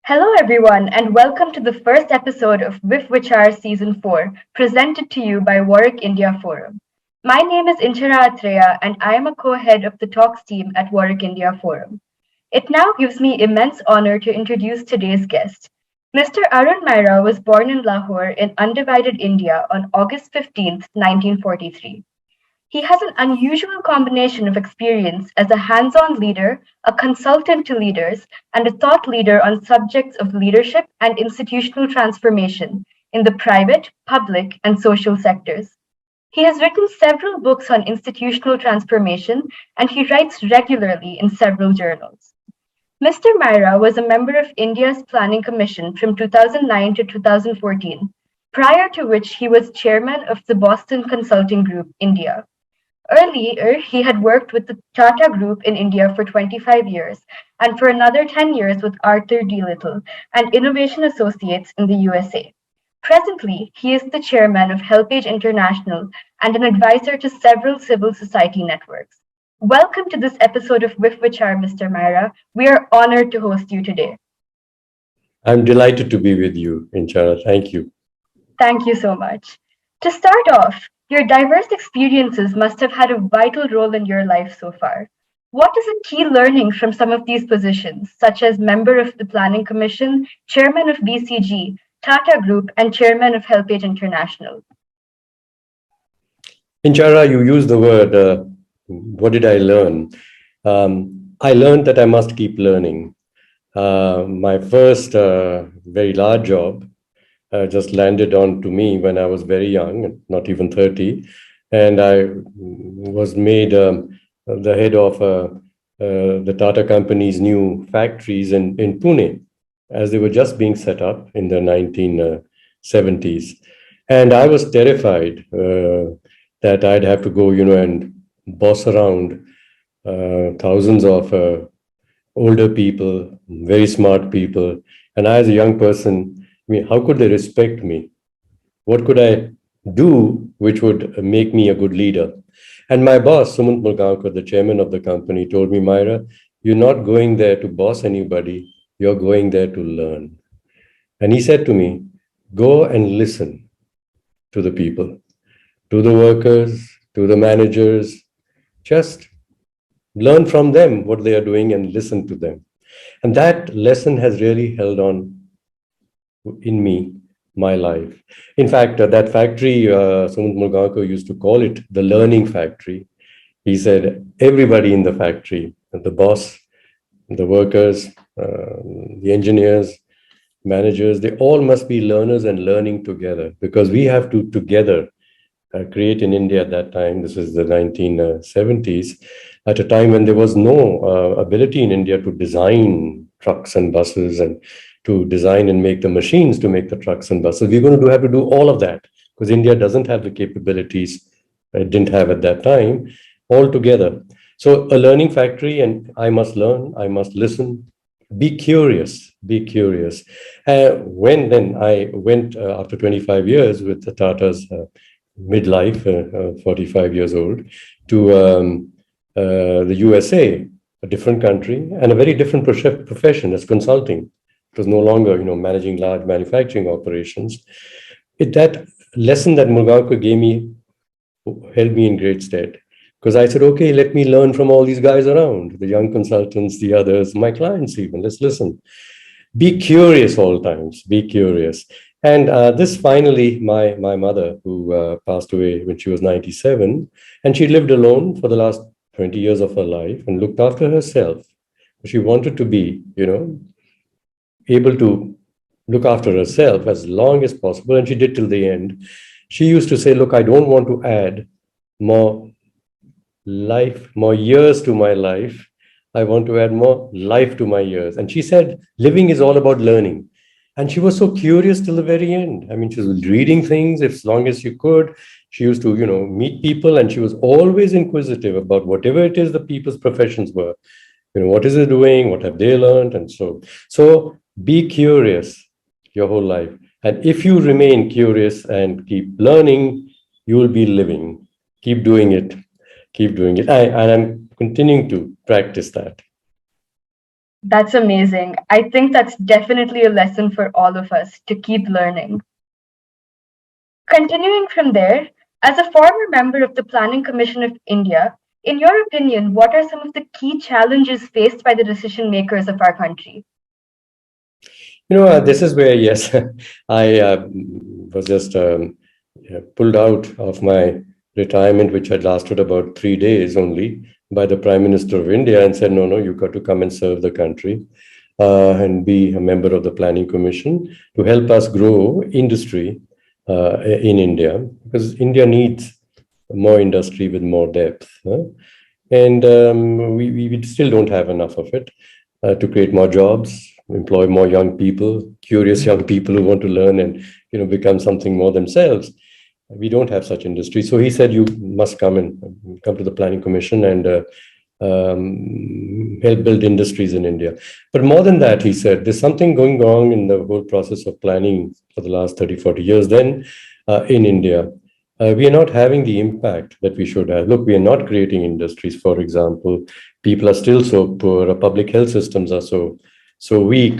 Hello, everyone, and welcome to the first episode of WIF Vichaar Season 4, presented to you by Warwick India Forum. My name is Inchara Athreya, and I am a co head of the Talks team at Warwick India Forum. It now gives me immense honor to introduce today's guest. Mr. Arun Maira was born in Lahore in undivided India on August 15th, 1943. He has an unusual combination of experience as a hands on leader, a consultant to leaders, and a thought leader on subjects of leadership and institutional transformation in the private, public, and social sectors. He has written several books on institutional transformation, and he writes regularly in several journals. Mr. Maira was a member of India's Planning Commission from 2009 to 2014, prior to which he was chairman of the Boston Consulting Group, India. Earlier, he had worked with the Tata Group in India for 25 years and for another 10 years with Arthur D. Little and Innovation Associates in the USA. Presently, he is the chairman of Helpage International and an advisor to several civil society networks. Welcome to this episode of WIF Vichar, Mr. Maira. We are honored to host you today. I'm delighted to be with you, Inchara. Thank you. Thank you so much. To start off, your diverse experiences must have had a vital role in your life so far. What is a key learning from some of these positions, such as member of the Planning Commission, chairman of BCG, Tata Group, and chairman of Helpage International? Inchara, you used the word, what did I learn? I learned that I must keep learning. My first very large job just landed on to me when I was very young, not even 30. And I was made the head of the Tata company's new factories in Pune, as they were just being set up in the 1970s. And I was terrified that I'd have to go, and boss around thousands of older people, very smart people. And I, as a young person, how could they respect me? What could I do which would make me a good leader? And my boss, Sumant Mulgaonkar, the chairman of the company, told me, Myra, you're not going there to boss anybody, you're going there to learn. And he said to me, go and listen to the people, to the workers, to the managers, just learn from them what they are doing and listen to them. And that lesson has really held on in me, my life. In fact, that factory, Sumant Mulgaonkar used to call it the learning factory. He said, everybody in the factory, the boss, the workers, the engineers, managers, they all must be learners and learning together, because we have to together create in India at that time, this is the 1970s, at a time when there was no ability in India to design trucks and buses and to design and make the machines to make the trucks and buses. We're going to have to do all of that because India doesn't have the capabilities it didn't have at that time altogether. So a learning factory, and I must learn, I must listen, be curious, be curious. When then I went after 25 years with the Tata's midlife, 45 years old, to the USA, a different country, and a very different profession as consulting. It was no longer, managing large manufacturing operations. That lesson that Mulgaonkar gave me held me in great stead, because I said, okay, let me learn from all these guys around, the young consultants, the others, my clients even. Let's listen. Be curious all times. Be curious. And this finally, my mother, who passed away when she was 97, and she lived alone for the last 20 years of her life and looked after herself. She wanted to be, able to look after herself as long as possible, and she did till the end. She used to say, look, I don't want to add more life, more years to my life. I want to add more life to my years. And she said, living is all about learning. And she was so curious till the very end. I mean, she was reading things as long as she could. She used to, meet people, and she was always inquisitive about whatever it is the people's professions were. What is it doing? What have they learned? And so be curious your whole life. And if you remain curious and keep learning, you will be living. Keep doing it. Keep doing it. And I'm continuing to practice that. That's amazing. I think that's definitely a lesson for all of us to keep learning. Continuing from there, as a former member of the Planning Commission of India, in your opinion, what are some of the key challenges faced by the decision makers of our country? This is where, yes, I was just pulled out of my retirement, which had lasted about 3 days only, by the Prime Minister of India and said, no, you got to come and serve the country and be a member of the Planning Commission to help us grow industry in India, because India needs more industry with more depth. And we still don't have enough of it to create more jobs, employ more young people, curious young people who want to learn and become something more themselves. We don't have such industry. So he said, you must come to the Planning Commission and help build industries in India. But more than that, he said, there's something going wrong in the whole process of planning for the last 30, 40 years then in India. We are not having the impact that we should have. Look, we are not creating industries, for example. People are still so poor. Our public health systems are so weak.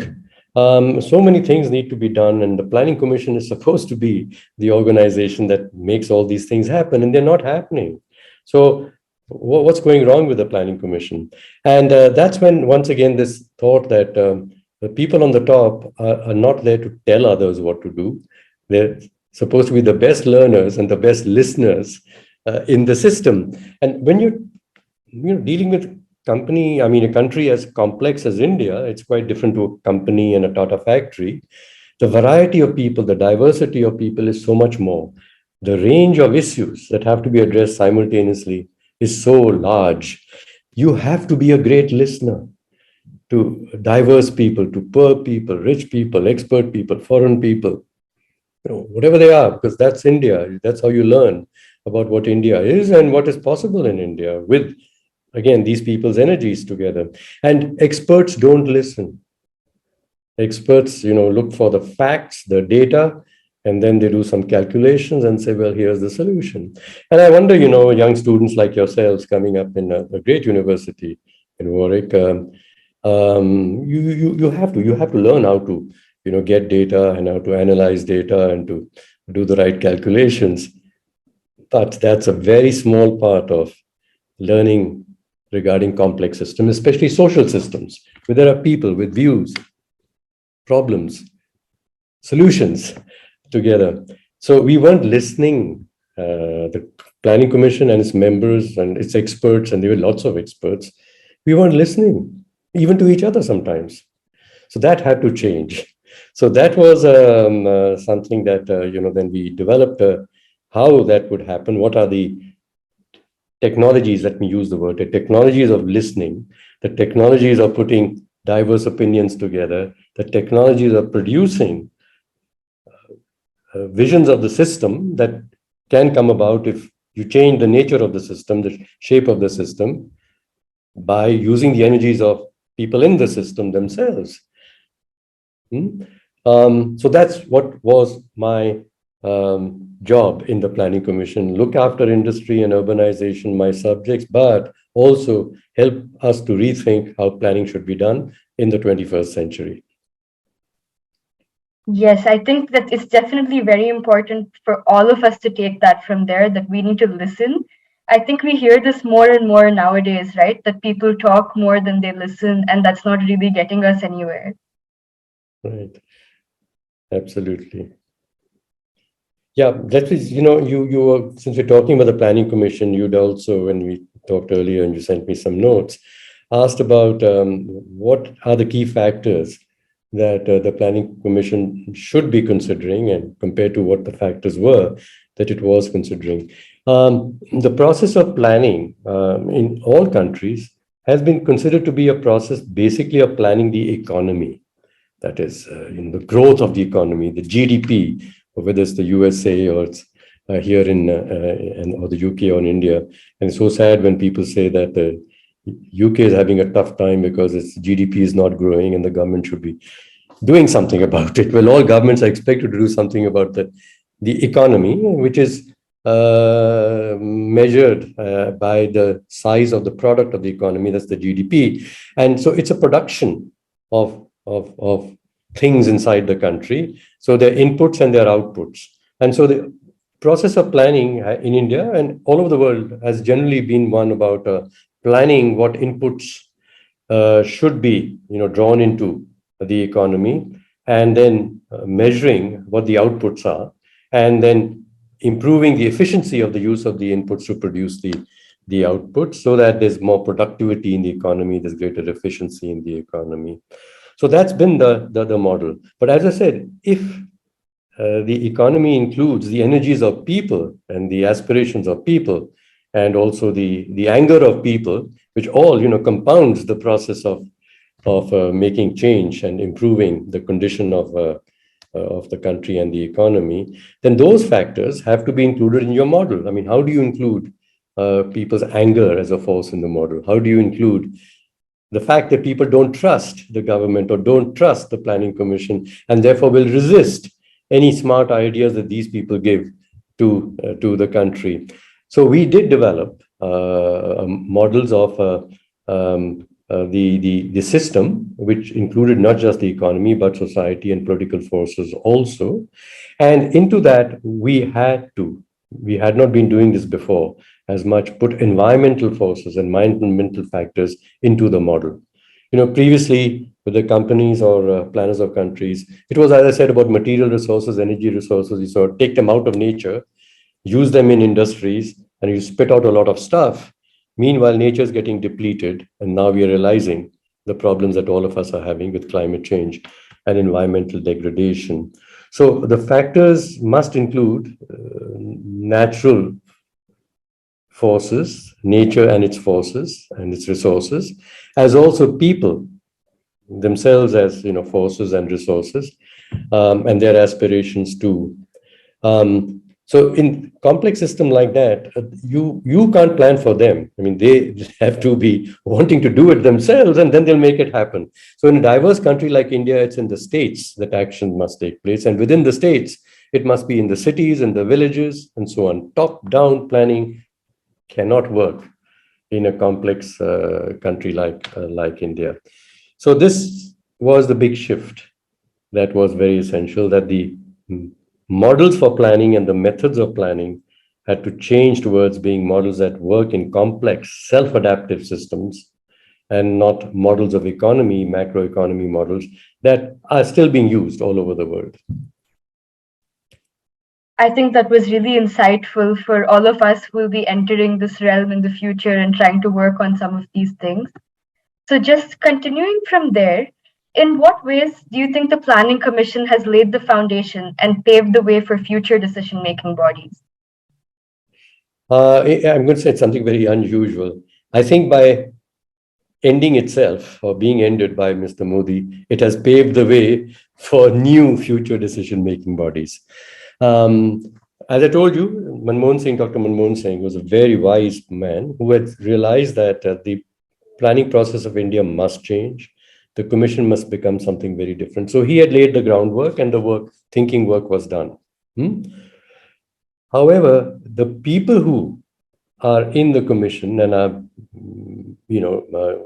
So many things need to be done, and the Planning Commission is supposed to be the organization that makes all these things happen, and they're not happening. So what's going wrong with the Planning Commission? And that's when, once again, this thought that the people on the top are not there to tell others what to do. They're supposed to be the best learners and the best listeners in the system. And when you're dealing with a country as complex as India, it's quite different to a company and a Tata factory. The variety of people, the diversity of people is so much more. The range of issues that have to be addressed simultaneously is so large. You have to be a great listener to diverse people, to poor people, rich people, expert people, foreign people, whatever they are, because that's India. That's how you learn about what India is and what is possible in India with, again, these people's energies together. And experts don't listen. Experts, look for the facts, the data, and then they do some calculations and say, well, here's the solution. And I wonder, young students like yourselves coming up in a great university in Warwick, you have to learn how to, get data and how to analyze data and to do the right calculations. But that's a very small part of learning regarding complex systems, especially social systems, where there are people with views, problems, solutions together. So we weren't listening. The Planning Commission and its members and its experts, and there were lots of experts, we weren't listening, even to each other sometimes. So that had to change. So that was something that, then we developed how that would happen. What are the technologies, let me use the word, the technologies of listening, the technologies of putting diverse opinions together, the technologies of producing visions of the system that can come about if you change the nature of the system, the shape of the system, by using the energies of people in the system themselves. So that's what was my job in the Planning Commission: look after industry and urbanization, my subjects, but also help us to rethink how planning should be done in the 21st century. Yes, I think that it's definitely very important for all of us to take that from there, that we need to listen. I think we hear this more and more nowadays, right? That people talk more than they listen, and that's not really getting us anywhere. Right. Absolutely. Yeah, that is, you were, since we're talking about the Planning Commission, you'd also, when we talked earlier and you sent me some notes, asked about what are the key factors that the Planning Commission should be considering, and compared to what the factors were that it was considering. The process of planning in all countries has been considered to be a process basically of planning the economy. That is, the growth of the economy, the GDP, whether it's the USA or it's here or the UK or in India. And it's so sad when people say that the UK is having a tough time because its GDP is not growing and the government should be doing something about it. Well, all governments are expected to do something about the economy, which is measured by the size of the product of the economy, that's the GDP. And so it's a production of things inside the country. So their inputs and their outputs. And so the process of planning in India and all over the world has generally been one about planning what inputs should be, drawn into the economy, and then measuring what the outputs are, and then improving the efficiency of the use of the inputs to produce the outputs, so that there's more productivity in the economy, there's greater efficiency in the economy. So that's been the model. But as I said, if the economy includes the energies of people and the aspirations of people, and also the anger of people, which all compounds the process of making change and improving the condition of the country and the economy, then those factors have to be included in your model. I mean, how do you include people's anger as a force in the model? How do you include the fact that people don't trust the government or don't trust the planning commission, and therefore will resist any smart ideas that these people give to the country? So we did develop models of the system, which included not just the economy, but society and political forces also. And into that, we had not been doing this before as much, put environmental forces and environmental factors into the model. Previously, with the companies or planners of countries, it was, as I said, about material resources, energy resources. You sort of take them out of nature, use them in industries, and you spit out a lot of stuff. Meanwhile, nature is getting depleted, and now we are realizing the problems that all of us are having with climate change and environmental degradation. So the factors must include natural forces, nature and its forces and its resources, as also people themselves as forces and resources, and their aspirations too. So in complex system like that, you can't plan for them. I mean, they have to be wanting to do it themselves, and then they'll make it happen. So in a diverse country like India, it's in the states that action must take place, and within the states, it must be in the cities and the villages and so on. Top-down planning cannot work in a complex country like India. So this was the big shift that was very essential, that the models for planning and the methods of planning had to change towards being models that work in complex, self-adaptive systems, and not models of economy, macroeconomy models that are still being used all over the world. I think that was really insightful for all of us who will be entering this realm in the future and trying to work on some of these things. So just continuing from there, in what ways do you think the Planning Commission has laid the foundation and paved the way for future decision-making bodies? I'm going to say it's something very unusual. I think by ending itself or being ended by Mr. Modi, it has paved the way for new future decision-making bodies. As I told you, Dr. Manmohan Singh was a very wise man who had realized that the planning process of India must change. The commission must become something very different. So he had laid the groundwork, and the thinking work was done. However, the people who are in the commission and are,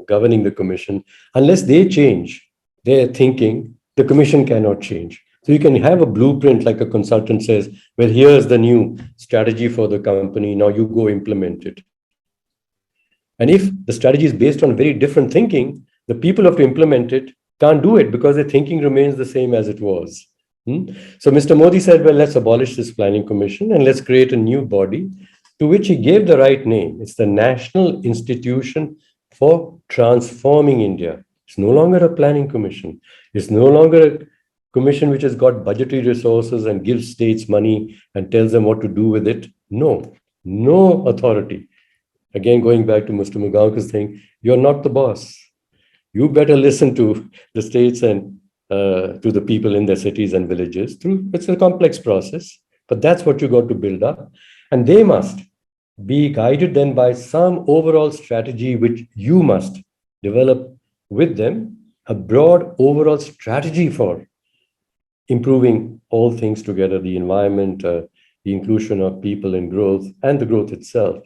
governing the commission, unless they change their thinking, the commission cannot change. So you can have a blueprint, like a consultant says, well, here's the new strategy for the company. Now you go implement it. And if the strategy is based on very different thinking, the people who have to implement it can't do it because their thinking remains the same as it was. So Mr. Modi said, well, let's abolish this planning commission and let's create a new body, to which he gave the right name. It's the National Institution for Transforming India. It's no longer a planning commission. It's no longer a commission which has got budgetary resources and gives states money and tells them what to do with it. No authority. Again, going back to Mr. Mugaoka's thing, you're not the boss. You better listen to the states and to the people in their cities and villages. It's a complex process, but that's what you got to build up. And they must be guided then by some overall strategy, which you must develop with them, a broad overall strategy for improving all things together, the environment, the inclusion of people in growth, and the growth itself.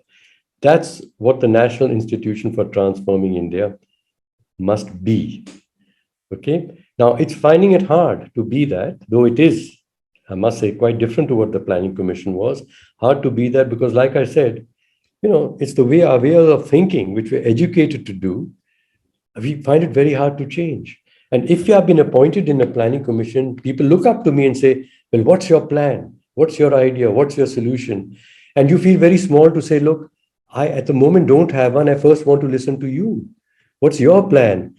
That's what the National Institution for Transforming India must be. Okay. Now it's finding it hard to be that, though it is, I must say, quite different to what the Planning Commission was. Hard to be that because, like I said, it's the way our way of thinking, which we're educated to do. We find it very hard to change. And if you have been appointed in a planning commission, people look up to me and say, well, what's your plan? What's your idea? What's your solution? And you feel very small to say, look, I at the moment don't have one. I first want to listen to you. What's your plan?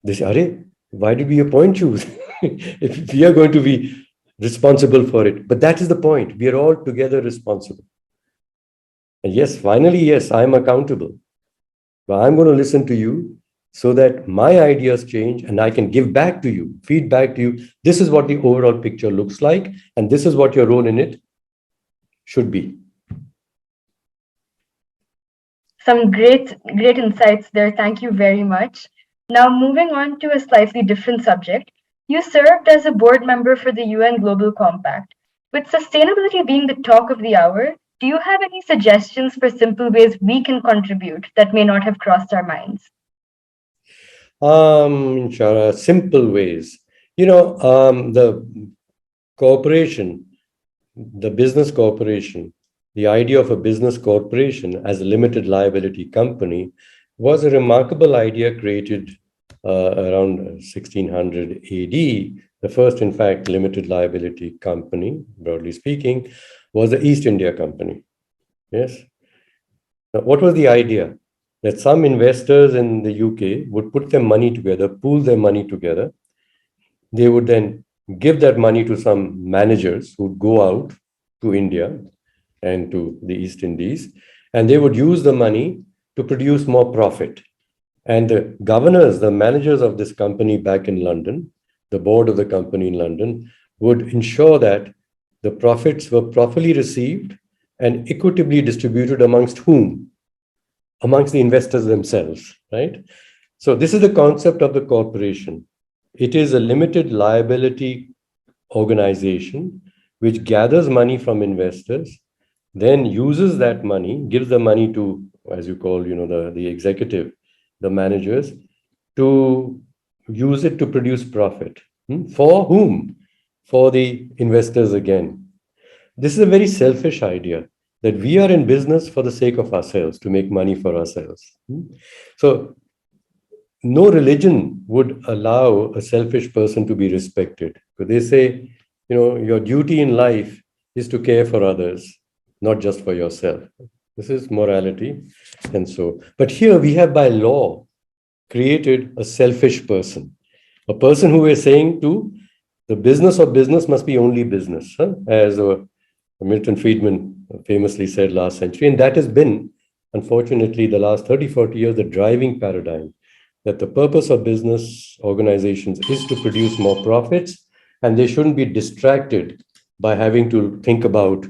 They say, Are, why did we appoint you? If we are going to be responsible for it. But that is the point. We are all together responsible. And yes, finally, yes, I'm accountable. But I'm going to listen to you so that my ideas change and I can give back to you, feedback to you. This is what the overall picture looks like, and this is what your role in it should be. Some great insights there. Thank you very much. Now, moving on to a slightly different subject, you served as a board member for the UN Global Compact. With sustainability being the talk of the hour, do you have any suggestions for simple ways we can contribute that may not have crossed our minds? Inchara, simple ways. The corporation, the business corporation, the idea of a business corporation as a limited liability company was a remarkable idea created around 1600 AD. The first, in fact, limited liability company, broadly speaking, was the East India Company. Yes. Now, what was the idea? That some investors in the UK would put their money together, pool their money together. They would then give that money to some managers who would go out to India and to the East Indies, and they would use the money to produce more profit. And the governors, the managers of this company back in London, the board of the company in London, would ensure that the profits were properly received and equitably distributed amongst whom? Amongst the investors themselves, right? So this is the concept of the corporation. It is a limited liability organization which gathers money from investors, then uses that money, gives the money to, as you call, the executive, the managers, to use it to produce profit. For whom? For the investors again. This is a very selfish idea that we are in business for the sake of ourselves, to make money for ourselves. So no religion would allow a selfish person to be respected. Because they say, your duty in life is to care for others, not just for yourself. This is morality. And so, but here we have by law created a selfish person, a person who is saying to the business of business must be only business, as Milton Friedman famously said last century. And that has been, unfortunately, the last 30, 40 years, the driving paradigm, that the purpose of business organizations is to produce more profits, and they shouldn't be distracted by having to think about,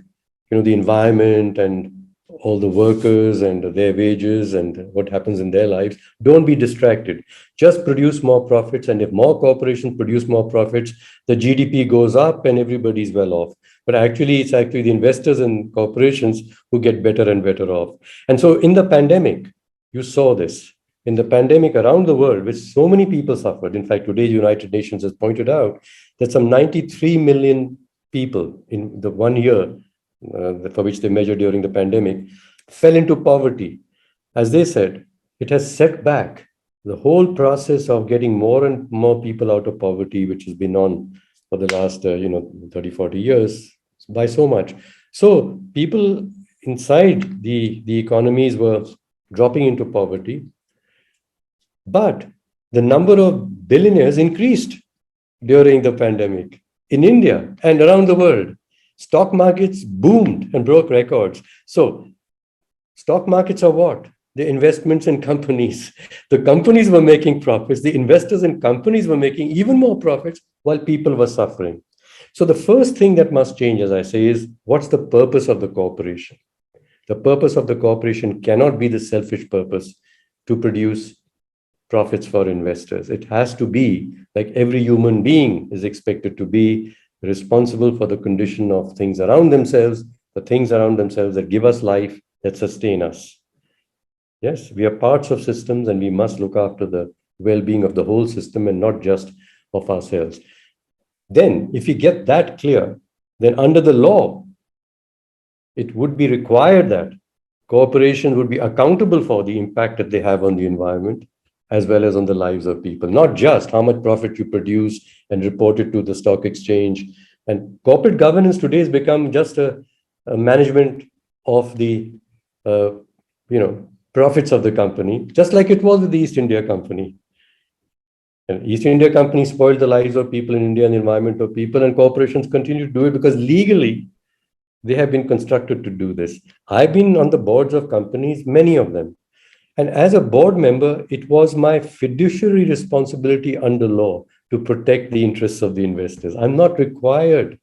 the environment and all the workers and their wages and what happens in their lives. Don't be distracted. Just produce more profits. And if more corporations produce more profits, the GDP goes up and everybody's well off. But actually, it's actually the investors and corporations who get better and better off. And so in the pandemic, you saw this. In the pandemic around the world, which so many people suffered. In fact, today, United Nations has pointed out that some 93 million people in the 1 year for which they measured during the pandemic, fell into poverty. As they said, it has set back the whole process of getting more and more people out of poverty, which has been on for the last 30, 40 years by so much. So people inside the economies were dropping into poverty, but the number of billionaires increased during the pandemic in India and around the world. Stock markets boomed and broke records. So stock markets are what? The investments in companies. The companies were making profits. The investors in companies were making even more profits while people were suffering. So the first thing that must change, as I say, is what's the purpose of the corporation? The purpose of the corporation cannot be the selfish purpose to produce profits for investors. It has to be, like every human being is expected to be, responsible for the condition of things around themselves, the things around themselves that give us life, that sustain us. Yes, we are parts of systems and we must look after the well-being of the whole system and not just of ourselves. Then, if we get that clear, then under the law, it would be required that corporations would be accountable for the impact that they have on the environment as well as on the lives of people, not just how much profit you produce and report it to the stock exchange. And corporate governance today has become just a management of the uh, profits of the company, just like it was with the East India Company. And East India Company spoiled the lives of people in India and the environment of people, and corporations continue to do it because legally they have been constructed to do this. I've been on the boards of companies, many of them. And as a board member, it was my fiduciary responsibility under law to protect the interests of the investors. I'm not required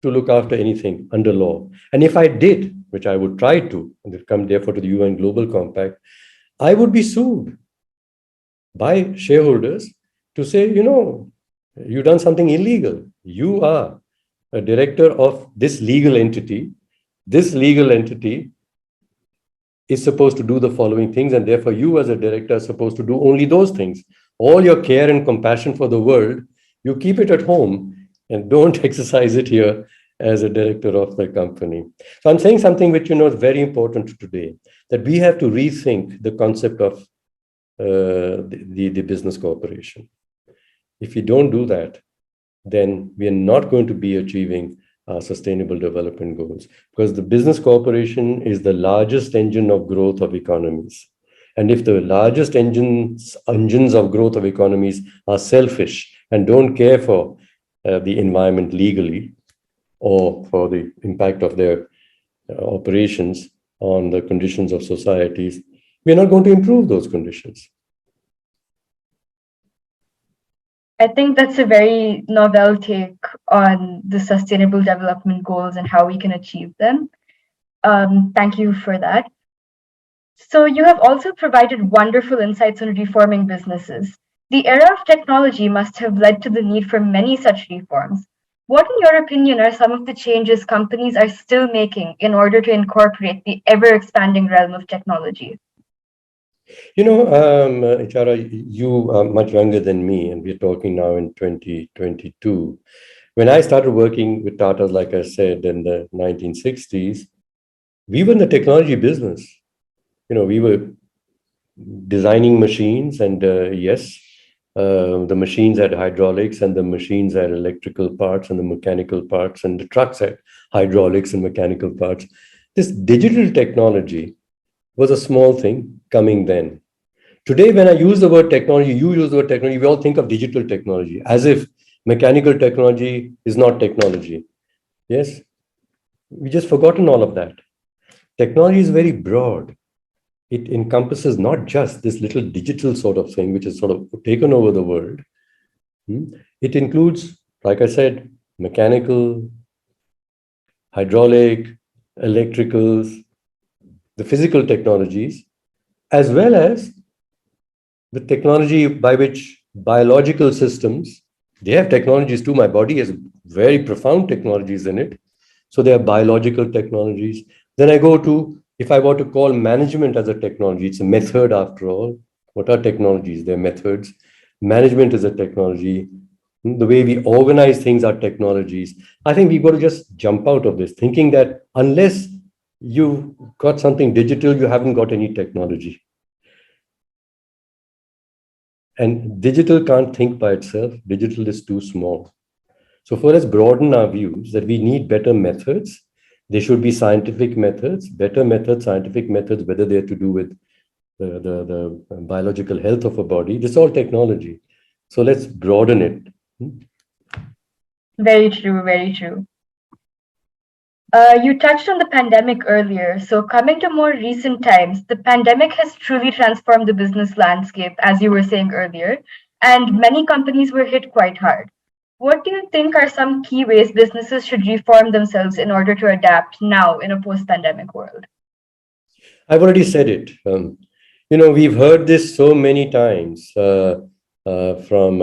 to look after anything under law. And if I did, which I would try to, and come therefore to the UN Global Compact, I would be sued by shareholders to say, you've done something illegal. You are a director of this legal entity. This legal entity is supposed to do the following things, and therefore you as a director are supposed to do only those things. All your care and compassion for the world, you keep it at home and don't exercise it here as a director of the company. So I'm saying something which is very important today, that we have to rethink the concept of the business corporation. If we don't do that, then we are not going to be achieving sustainable development goals, because the business corporation is the largest engine of growth of economies. And if the largest engines of growth of economies are selfish and don't care for the environment legally or for the impact of their operations on the conditions of societies, we're not going to improve those conditions. I think that's a very novel take on the sustainable development goals and how we can achieve them. Thank you for that. So you have also provided wonderful insights on reforming businesses. The era of technology must have led to the need for many such reforms. What, in your opinion, are some of the changes companies are still making in order to incorporate the ever-expanding realm of technology? Inchara, you are much younger than me, and we're talking now in 2022. When I started working with Tata, like I said, in the 1960s, we were in the technology business. We were designing machines, and yes, the machines had hydraulics, and the machines had electrical parts, and the mechanical parts, and the trucks had hydraulics and mechanical parts. This digital technology was a small thing coming then. Today, when I use the word technology, you use the word technology, we all think of digital technology as if mechanical technology is not technology. Yes, we just forgotten all of that. Technology is very broad. It encompasses not just this little digital sort of thing, which has sort of taken over the world. It includes, like I said, mechanical, hydraulic, electricals, the physical technologies, as well as the technology by which biological systems, they have technologies too. My body has very profound technologies in it. So there are biological technologies. Then I go to, if I were to call management as a technology, it's a method after all. What are technologies? They're methods. Management is a technology. The way we organize things are technologies. I think we've got to just jump out of this, thinking that unless you've got something digital, you haven't got any technology. And digital can't think by itself. Digital is too small. So for us, broaden our views that we need better methods. They should be scientific methods, better methods, scientific methods, whether they're to do with the biological health of a body. This is all technology. So let's broaden it. Very true, very true. You touched on the pandemic earlier. So coming to more recent times, the pandemic has truly transformed the business landscape, as you were saying earlier, and many companies were hit quite hard. What do you think are some key ways businesses should reform themselves in order to adapt now in a post-pandemic world? I've already said it. We've heard this so many times from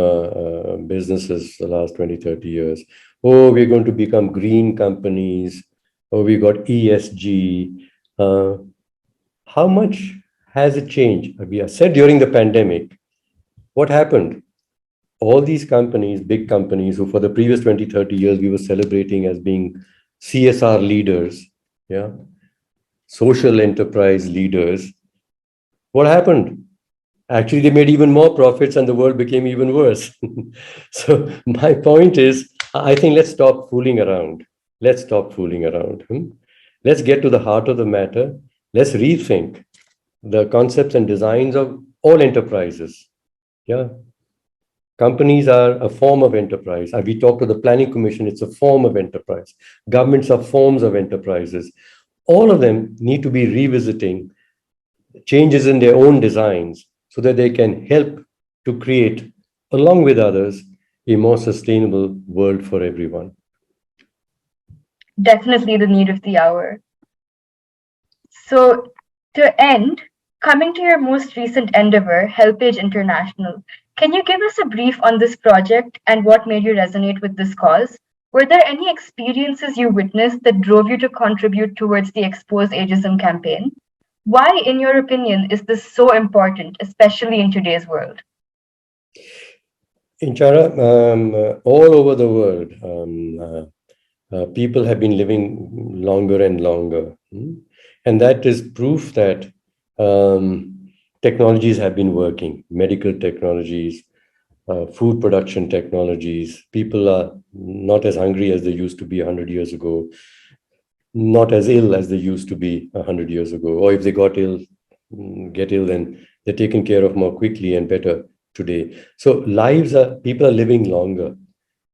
businesses the last 20, 30 years. Oh, we're going to become green companies. Oh, we got ESG. How much has it changed? We have said during the pandemic, What happened? All these companies, big companies, who for the previous 20, 30 years we were celebrating as being CSR leaders, yeah, social enterprise leaders, what happened? Actually, they made even more profits and the world became even worse. So my point is, I think let's stop fooling around. Let's stop fooling around. Let's get to the heart of the matter. Let's rethink the concepts and designs of all enterprises. Yeah. Companies are a form of enterprise. We talked to the Planning Commission, it's a form of enterprise. Governments are forms of enterprises. All of them need to be revisiting changes in their own designs so that they can help to create, along with others, a more sustainable world for everyone. Definitely the need of the hour. So, to end, coming to your most recent endeavor, Helpage International, can you give us a brief on this project and what made you resonate with this cause? Were there any experiences you witnessed that drove you to contribute towards the Expose Ageism campaign? Why, in your opinion, is this so important, especially in today's world? Inchara, all over the world, people have been living longer and longer. And that is proof that technologies have been working, medical technologies, food production technologies. People are not as hungry as they used to be 100 years ago, not as ill as they used to be 100 years ago. Or if they get ill, then they're taken care of more quickly and better today. So people are living longer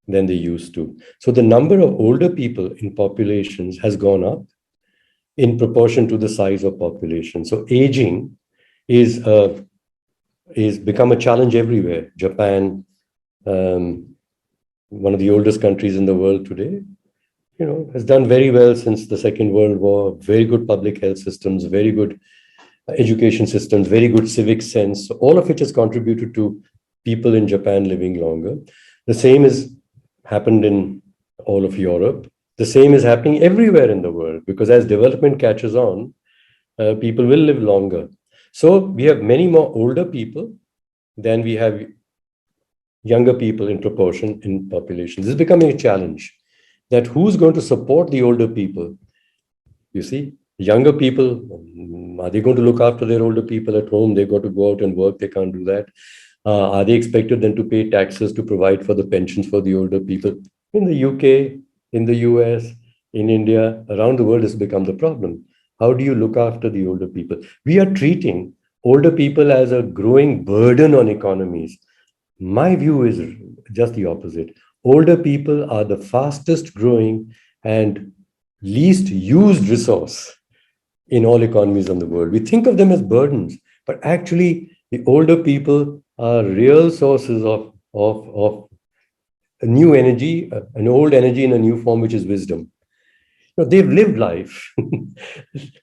than they used to. So the number of older people in populations has gone up in proportion to the size of population. So aging is become a challenge everywhere. Japan, one of the oldest countries in the world today, has done very well since the Second World War. Very good public health systems, very good education systems, very good civic sense. All of which has contributed to people in Japan living longer. The same has happened in all of Europe. The same is happening everywhere in the world, because as development catches on, people will live longer. So we have many more older people than we have younger people in proportion in population. This is becoming a challenge, that who's going to support the older people? You see, younger people, are they going to look after their older people at home? They've got to go out and work. They can't do that. Are they expected then to pay taxes to provide for the pensions for the older people? In the UK, in the US, in India, around the world has become the problem. How do you look after the older people? We are treating older people as a growing burden on economies. My view is just the opposite. Older people are the fastest growing and least used resource in all economies of the world. We think of them as burdens, but actually the older people are real sources of a new energy, an old energy in a new form, which is wisdom. They've lived life.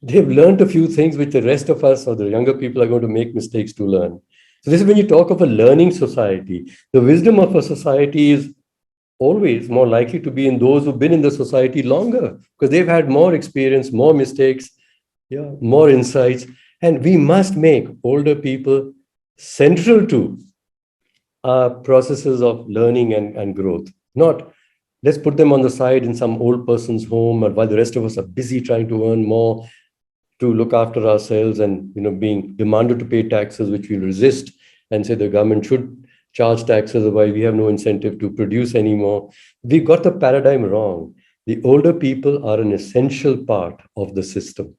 They've learned a few things which the rest of us or the younger people are going to make mistakes to learn. So this is when you talk of a learning society. The wisdom of a society is always more likely to be in those who've been in the society longer, because they've had more experience, more mistakes, more insights. And we must make older people central to our processes of learning and growth. Not let's put them on the side in some old person's home, while the rest of us are busy trying to earn more, to look after ourselves, and being demanded to pay taxes, which we resist and say the government should charge taxes, otherwise we have no incentive to produce anymore. We got the paradigm wrong. The older people are an essential part of the system.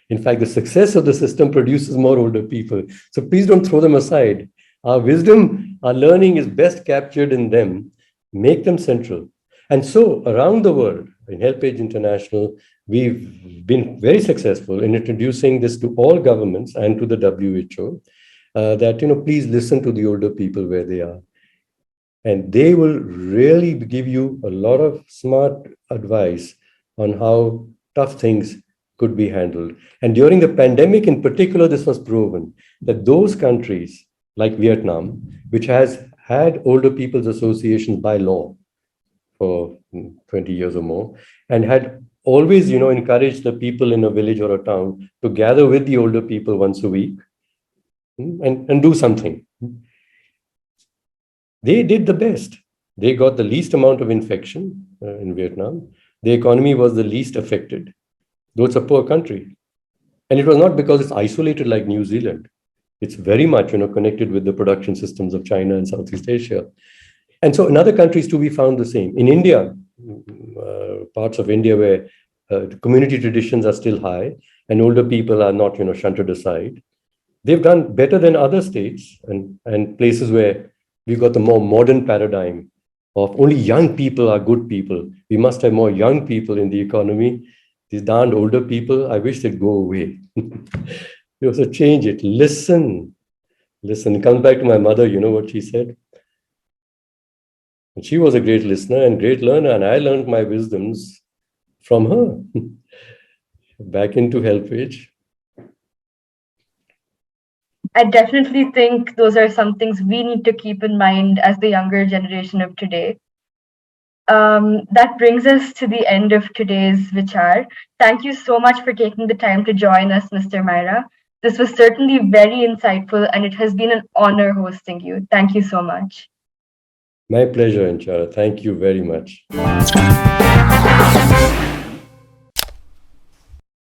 In fact, the success of the system produces more older people. So please don't throw them aside. Our wisdom, our learning is best captured in them. Make them central. And so around the world, in Helpage International, we've been very successful in introducing this to all governments and to the WHO, that, please listen to the older people where they are. And they will really give you a lot of smart advice on how tough things could be handled. And during the pandemic in particular, this was proven that those countries like Vietnam, which has had older people's associations by law for 20 years or more, and had always, encouraged the people in a village or a town to gather with the older people once a week and do something. They did the best. They got the least amount of infection in Vietnam. The economy was the least affected, though it's a poor country. And it was not because it's isolated like New Zealand. It's very much, connected with the production systems of China and Southeast Asia. And so in other countries too, we found the same. In India, parts of India where community traditions are still high and older people are not, shunted aside, they've done better than other states and places where we've got the more modern paradigm of only young people are good people. We must have more young people in the economy. These darned older people, I wish they'd go away. You also change it. Listen. It comes back to my mother, you know what she said? And she was a great listener and great learner, and I learned my wisdoms from her. Back into Helpage. I definitely think those are some things we need to keep in mind as the younger generation of today. That brings us to the end of today's Vichar. Thank you so much for taking the time to join us, Mr. Maira. This was certainly very insightful, and it has been an honor hosting you. Thank you so much. My pleasure, Inchara. Thank you very much.